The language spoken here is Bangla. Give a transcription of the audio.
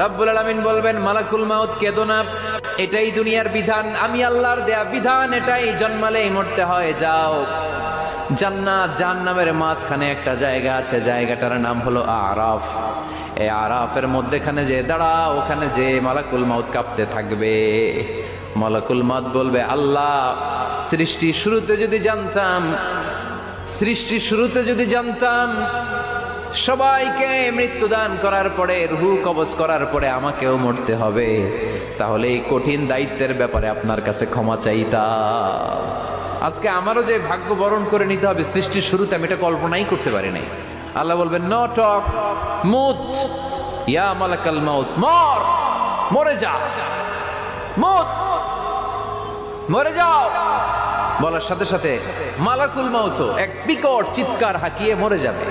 রব্বুল আলামিন বলবেন, মালাকুল মাউত কেঁদো না, এটাই দুনিয়ার বিধান, আমি আল্লাহর দেয়া বিধান, এটাই জন্মালেই মরতে হয়। যাও, জান্নাত জাহান্নামের মাঝখানে একটা জায়গা আছে, জায়গাটার নাম হলো আরাফ। এই আরাফের মধ্যেখানে যে দাঁড়া, ওখানে যে মালাকুল মাউত কাঁপতে থাকবে। মালাকুল মাউত বলবে, আল্লাহ, সৃষ্টির শুরুতে যদি জানতাম সবাইকে মৃত্যুদান করার পরে, রূহ কবজ করার পরে আমাকেও মরতে হবে, তাহলে এই কঠিন দায়িত্বের ব্যাপারে আপনার কাছে ক্ষমা চাইতাম। আজকে আমারও যে ভাগ্য বরণ করে নিতে হবে সৃষ্টির শুরুতে, আমি এটা কল্পনাই করতে পারি নাই। আল্লাহ বলবেন, নো টক, মুত ইয়া মালাকাল মাউত, মরে যা, মুত, মরে যাও। বলার সাথে সাথে মালাকুল মাউত এক বিকট চিৎকার হাঁকিয়ে মরে যাবে।